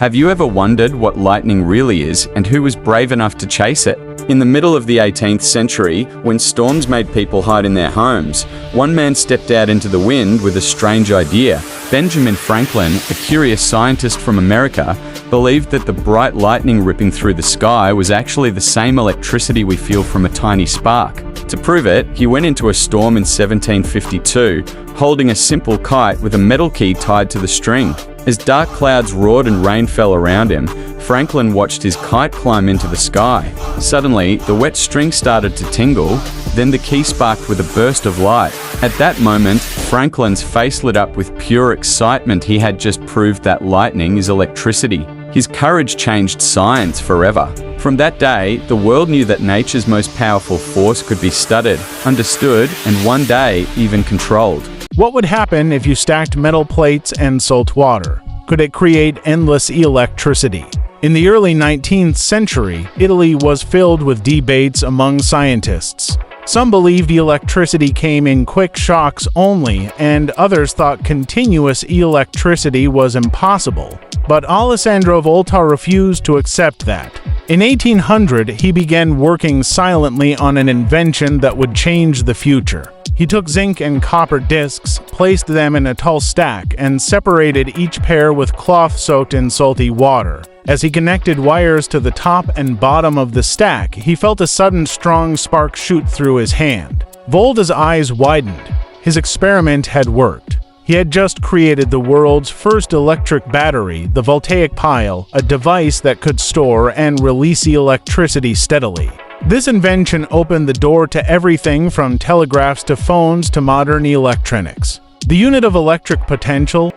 Have you ever wondered what lightning really is and who was brave enough to chase it? In the middle of the 18th century, when storms made people hide in their homes, one man stepped out into the wind with a strange idea. Benjamin Franklin, a curious scientist from America, believed that the bright lightning ripping through the sky was actually the same electricity we feel from a tiny spark. To prove it, he went into a storm in 1752, holding a simple kite with a metal key tied to the string. As dark clouds roared and rain fell around him, Franklin watched his kite climb into the sky. Suddenly, the wet string started to tingle, then the key sparked with a burst of light. At that moment, Franklin's face lit up with pure excitement. He had just proved that lightning is electricity. His courage changed science forever. From that day, the world knew that nature's most powerful force could be studied, understood, and one day, even controlled. What would happen if you stacked metal plates and salt water? Could it create endless electricity? In the early 19th century, Italy was filled with debates among scientists. Some believed electricity came in quick shocks only, and others thought continuous electricity was impossible. But Alessandro Volta refused to accept that. In 1800, he began working silently on an invention that would change the future. He took zinc and copper discs, placed them in a tall stack, and separated each pair with cloth soaked in salty water. As he connected wires to the top and bottom of the stack, he felt a sudden strong spark shoot through his hand. Volta's eyes widened. His experiment had worked. He had just created the world's first electric battery, the voltaic pile, a device that could store and release electricity steadily. This invention opened the door to everything from telegraphs to phones to modern electronics. The unit of electric potential,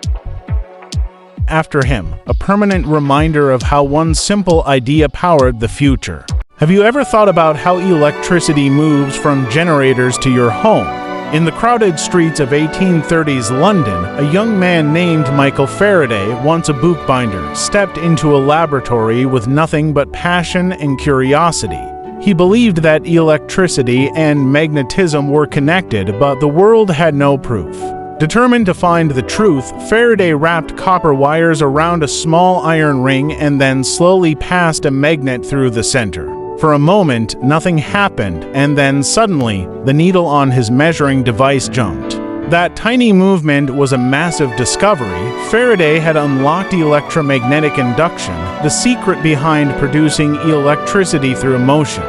after him, a permanent reminder of how one simple idea powered the future. Have you ever thought about how electricity moves from generators to your home? In the crowded streets of 1830s London, a young man named Michael Faraday, once a bookbinder, stepped into a laboratory with nothing but passion and curiosity. He believed that electricity and magnetism were connected, but the world had no proof. Determined to find the truth, Faraday wrapped copper wires around a small iron ring and then slowly passed a magnet through the center. For a moment, nothing happened, and then suddenly, the needle on his measuring device jumped. That tiny movement was a massive discovery. Faraday had unlocked electromagnetic induction, the secret behind producing electricity through motion.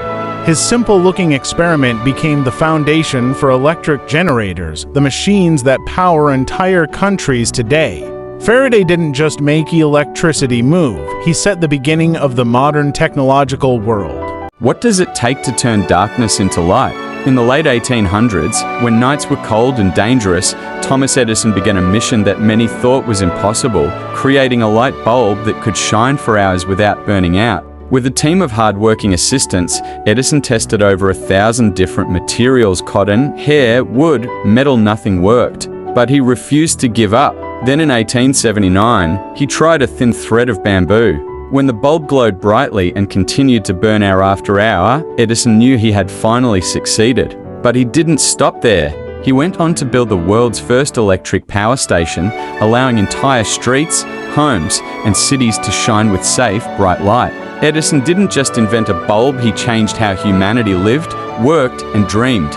His simple-looking experiment became the foundation for electric generators, the machines that power entire countries today. Faraday didn't just make electricity move, he set the beginning of the modern technological world. What does it take to turn darkness into light? In the late 1800s, when nights were cold and dangerous, Thomas Edison began a mission that many thought was impossible, creating a light bulb that could shine for hours without burning out. With a team of hard-working assistants, Edison tested over 1,000 different materials: cotton, hair, wood, metal. Nothing worked. But he refused to give up. Then in 1879, he tried a thin thread of bamboo. When the bulb glowed brightly and continued to burn hour after hour, Edison knew he had finally succeeded. But he didn't stop there. He went on to build the world's first electric power station, allowing entire streets, homes, and cities to shine with safe, bright light. Edison didn't just invent a bulb, he changed how humanity lived, worked, and dreamed.